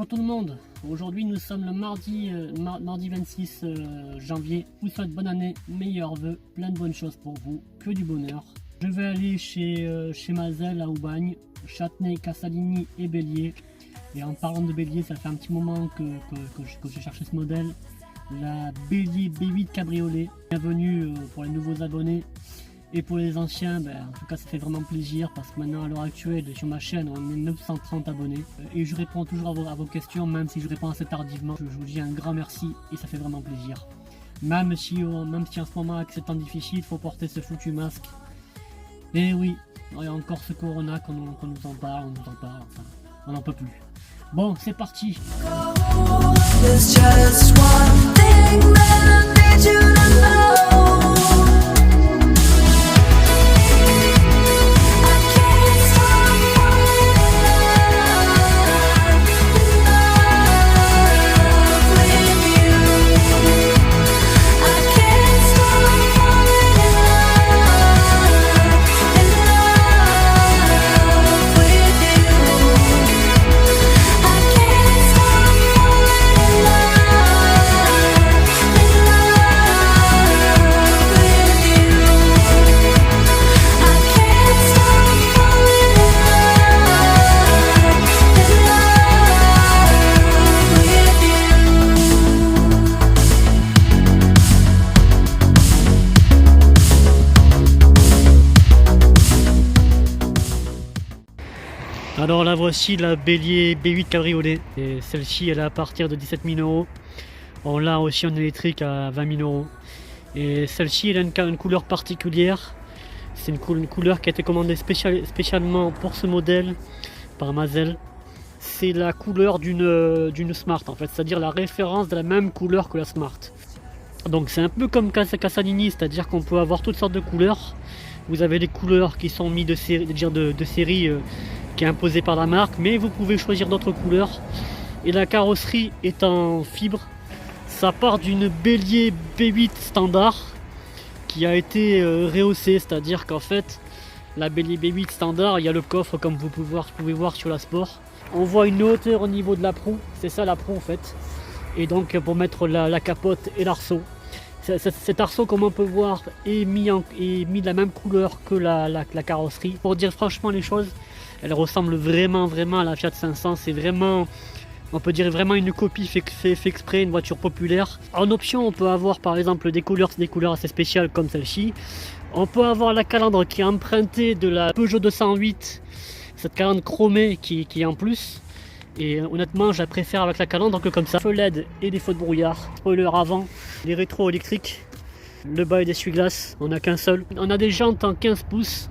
Bonjour tout le monde, aujourd'hui nous sommes le mardi 26 janvier. Je vous souhaite bonne année, meilleurs vœux, plein de bonnes choses pour vous, que du bonheur. Je vais aller chez Mazel à Aubagne, Châtenay, Cassaligny et Bélier. Et en parlant de Bélier, ça fait un petit moment que je cherchais ce modèle. La Bélier B8 Cabriolet. Bienvenue pour les nouveaux abonnés. Et pour les anciens, en tout cas ça fait vraiment plaisir parce que maintenant à l'heure actuelle sur ma chaîne on est 930 abonnés et je réponds toujours à vos questions, même si je réponds assez tardivement. Je vous dis un grand merci et ça fait vraiment plaisir. Même si en ce moment avec ces temps difficiles il faut porter ce foutu masque. Et oui, il y a encore ce corona qu'on nous en parle, enfin, on n'en peut plus. Bon, c'est parti. Alors là voici la Bélier B8 Cabriolet, et celle-ci elle est à partir de 17 000 €. On l'a aussi en électrique à 20 000 €. Et celle-ci elle a une couleur particulière, c'est une couleur qui a été commandée spécialement pour ce modèle par Mazel. C'est la couleur d'une Smart en fait, c'est-à-dire la référence de la même couleur que la Smart. Donc c'est un peu comme Cassaligny, c'est-à-dire qu'on peut avoir toutes sortes de couleurs. Vous avez des couleurs qui sont mises de série qui est imposée par la marque, mais vous pouvez choisir d'autres couleurs. Et la carrosserie est en fibre. Ça part d'une Bélier B8 standard qui a été rehaussée, c'est-à-dire qu'en fait la Bélier B8 standard, il y a le coffre comme vous pouvez voir sur la Sport. On voit une hauteur au niveau de la proue, c'est ça la proue en fait. Et donc pour mettre la capote et l'arceau. Cet arceau, comme on peut voir, est mis de la même couleur que la carrosserie. Pour dire franchement les choses, elle ressemble vraiment à la Fiat 500. C'est vraiment, on peut dire vraiment une copie fait exprès, une voiture populaire. En option, on peut avoir par exemple des couleurs assez spéciales comme celle-ci. On peut avoir la calandre qui est empruntée de la Peugeot 208, cette calandre chromée qui est en plus. Et honnêtement, je la préfère avec la calandre que comme ça. Feu LED et des feux de brouillard, spoiler avant, les rétros électriques, le bas et d'essuie-glace, on n'a qu'un seul. On a des jantes en 15 pouces,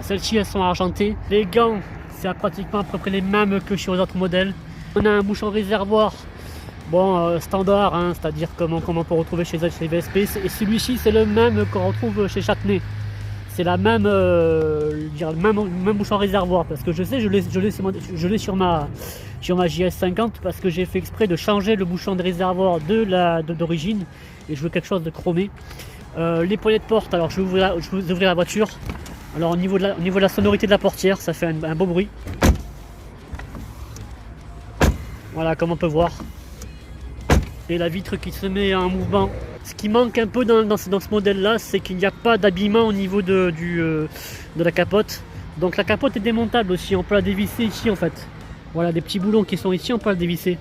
celles-ci elles sont argentées. Les gants, c'est pratiquement à peu près les mêmes que sur les autres modèles. On a un bouchon réservoir, bon standard, hein, c'est-à-dire comme on peut retrouver chez VSP. Et celui-ci c'est le même qu'on retrouve chez Châtenay. C'est la même, même bouchon réservoir, parce que je sais, je l'ai sur ma JS50 parce que j'ai fait exprès de changer le bouchon de réservoir d'origine et je veux quelque chose de chromé. Les poignées de porte, alors je vais ouvrir la voiture. Alors au niveau de la sonorité de la portière, ça fait un beau bruit. Voilà, comme on peut voir. Et la vitre qui se met en mouvement. Ce qui manque un peu dans ce modèle là, c'est qu'il n'y a pas d'habillement au niveau de la capote. Donc la capote est démontable aussi, on peut la dévisser ici en fait. Voilà, des petits boulons qui sont ici, on peut la dévisser.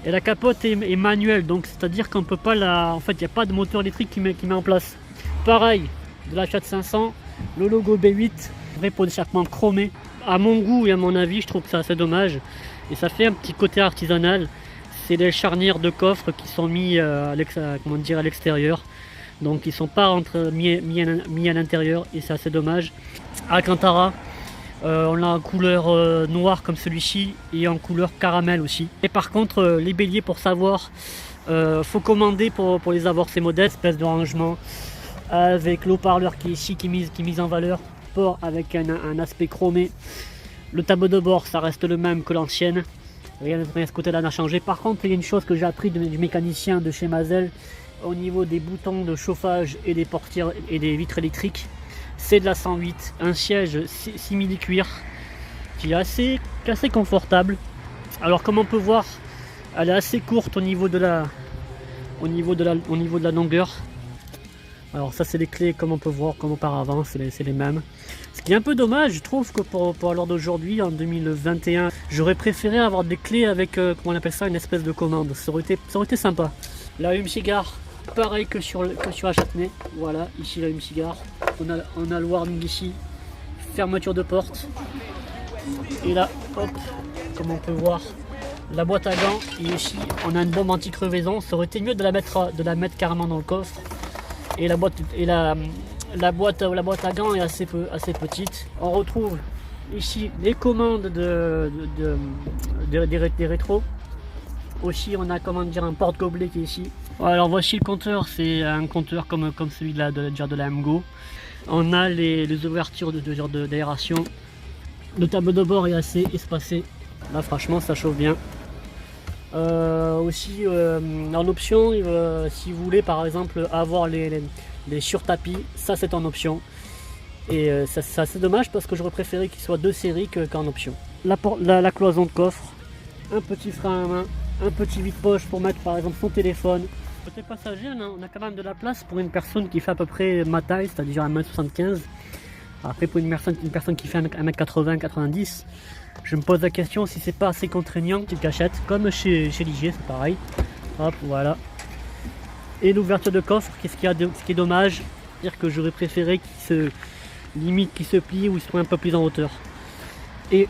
Et la capote est manuelle, donc c'est à dire qu'on peut pas en fait il n'y a pas de moteur électrique qui met en place. Pareil, de la Fiat 500, le logo B8, vrai pot d'échappement chromé. À mon goût et à mon avis, je trouve que c'est assez dommage. Et ça fait un petit côté artisanal. C'est des charnières de coffre qui sont mis à l'extérieur, donc ils ne sont pas mis à l'intérieur et c'est assez dommage. Alcantara, on l'a en couleur noire comme celui-ci et en couleur caramel aussi. Et par contre les béliers, pour savoir, faut commander pour les avoir, ces modèles, espèce de rangement avec l'haut-parleur qui est ici, qui est mis en valeur, port avec un aspect chromé. Le tableau de bord ça reste le même que l'ancienne. Rien de ce côté-là n'a changé. Par contre, il y a une chose que j'ai appris du mécanicien de chez Mazel au niveau des boutons de chauffage et des portières et des vitres électriques. C'est de la 108, un siège simili-cuir qui est assez confortable. Alors comme on peut voir, elle est assez courte au niveau de la longueur. Alors ça c'est les clés comme on peut voir comme auparavant, c'est les mêmes. Ce qui est un peu dommage, je trouve que pour l'heure d'aujourd'hui, en 2021, j'aurais préféré avoir des clés avec, comment on appelle ça, une espèce de commande. Ça aurait été sympa. La Hume-Cigare, pareil que sur la Châtenay. Voilà, ici la Hume-Cigare. On a le warning ici, fermeture de porte. Et là, hop, comme on peut voir, la boîte à gants. Et ici, on a une bombe anti-crevaison. Ça aurait été mieux de la mettre carrément dans le coffre. Et la boîte à gants est assez petite. On retrouve ici les commandes des rétros. Aussi, on a un porte-gobelet qui est ici. Alors voici le compteur, c'est un compteur comme celui de la MGO. On a les ouvertures d'aération. Le tableau de bord est assez espacé. Là franchement ça chauffe bien. Aussi en option, si vous voulez par exemple avoir les sur-tapis, ça c'est en option. Et c'est assez dommage parce que j'aurais préféré qu'il soit de série qu'en option. La cloison de coffre, un petit frein à main, un petit vide-poche pour mettre par exemple son téléphone. Côté passager, on a quand même de la place pour une personne qui fait à peu près ma taille, c'est-à-dire 1m75. Après pour une personne qui fait 1m80-90, je me pose la question si c'est pas assez contraignant, petite cachette, comme chez Ligier, c'est pareil. Hop, voilà. Et l'ouverture de coffre, ce qui est dommage, c'est-à-dire que j'aurais préféré qu'il se plie ou il soit un peu plus en hauteur. Et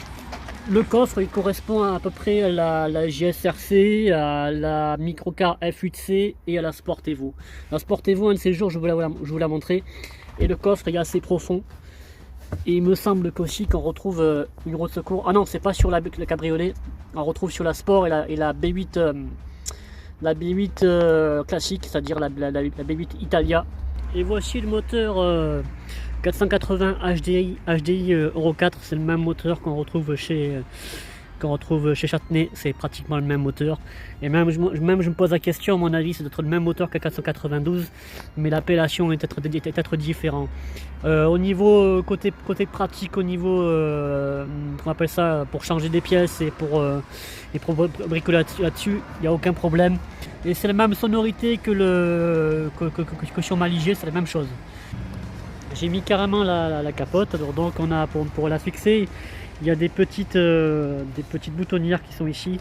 le coffre, il correspond à peu près à la JSRC, à la Microcar F8C et à la Sport Evo. La Sport Evo, un de ces jours, je vous la montrer. Et le coffre est assez profond. Et il me semble qu'aussi qu'on retrouve une roue de secours. Ah non, c'est pas sur le cabriolet. On retrouve sur la Sport et la B8, classique, c'est-à-dire la B8 Italia. Et voici le moteur 480 HDI Euro 4. C'est le même moteur qu'on retrouve chez Châtenay. C'est pratiquement le même moteur. Et même je me pose la question, à mon avis, c'est d'être le même moteur que 492, mais l'appellation est peut-être différent. Au niveau côté pratique, au niveau on appelle ça pour changer des pièces et pour bricoler là-dessus, il n'y a aucun problème. Et c'est la même sonorité que sur ma Ligier, c'est la même chose. J'ai mis carrément la capote, alors donc on a pour la fixer, il y a des petites boutonnières qui sont ici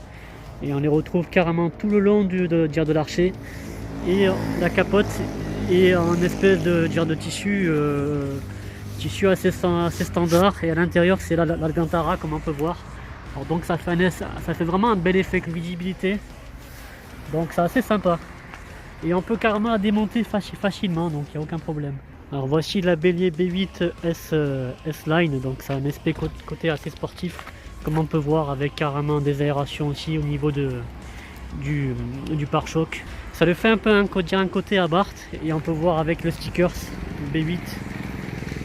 et on les retrouve carrément tout le long de l'archet. Et la capote est en espèce de tissu assez standard, et à l'intérieur c'est l'Alcantara comme on peut voir. Alors donc ça fait vraiment un bel effet de visibilité, donc c'est assez sympa et on peut carrément la démonter facilement, donc il n'y a aucun problème. Alors voici la Bélier B8 S-Line, donc ça a un aspect côté assez sportif comme on peut voir, avec carrément des aérations aussi au niveau du pare-choc. Ça le fait un peu un côté Abarth, et on peut voir avec le stickers B8,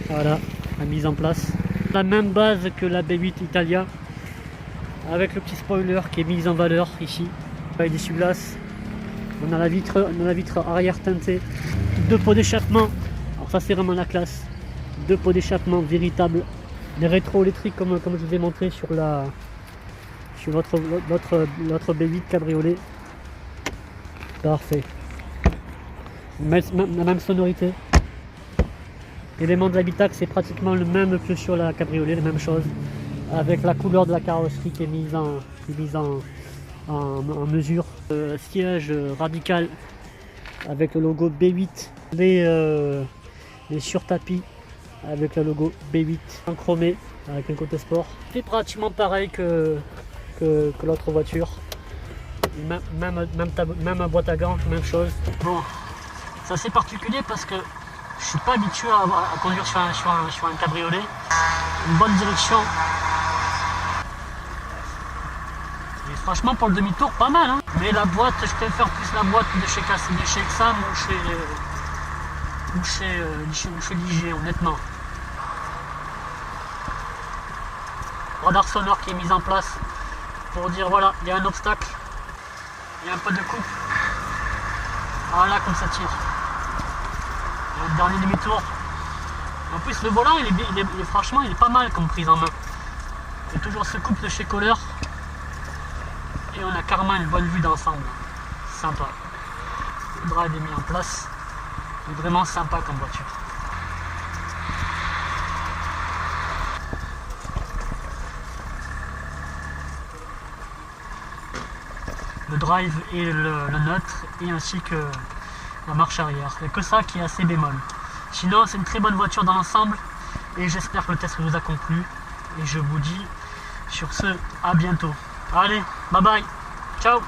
voilà la mise en place. La même base que la B8 Italia, avec le petit spoiler qui est mis en valeur ici, avec des sublasses. On a la vitre arrière teintée, 2 pots d'échappement. Ça c'est vraiment la classe, 2 pots d'échappement véritables, des rétro électriques comme je vous ai montré sur notre B8 cabriolet. Parfait. La même sonorité. L'élément de l'habitacle c'est pratiquement le même que sur la cabriolet, la même chose, avec la couleur de la carrosserie qui est mise en mesure. Siège radical avec le logo B8. Les sur-tapis avec le logo B8 en chromé avec un côté sport. C'est pratiquement pareil que l'autre voiture. Même boîte à gants, même chose. Bon, c'est assez particulier parce que je suis pas habitué à conduire sur un cabriolet. Une bonne direction. Et franchement pour le demi-tour pas mal, hein. Mais la boîte, je préfère plus la boîte de chez Exam ou chez Ligier, honnêtement. Radar sonore qui est mis en place pour dire voilà, il y a un obstacle, il y a un peu de coupe. Voilà comme ça tire. Et le dernier demi-tour. En plus le volant franchement il est pas mal comme prise en main. Il y a toujours ce couple de chez Kohler. puis on a carrément une bonne vue d'ensemble. Sympa. Le drive est mis en place. C'est vraiment sympa comme voiture. Le drive et le neutre, et ainsi que la marche arrière. Il n'y a que ça qui est assez bémol. Sinon, c'est une très bonne voiture dans l'ensemble, et j'espère que le test vous a conclu. Et je vous dis sur ce, à bientôt. Allez, bye bye, ciao.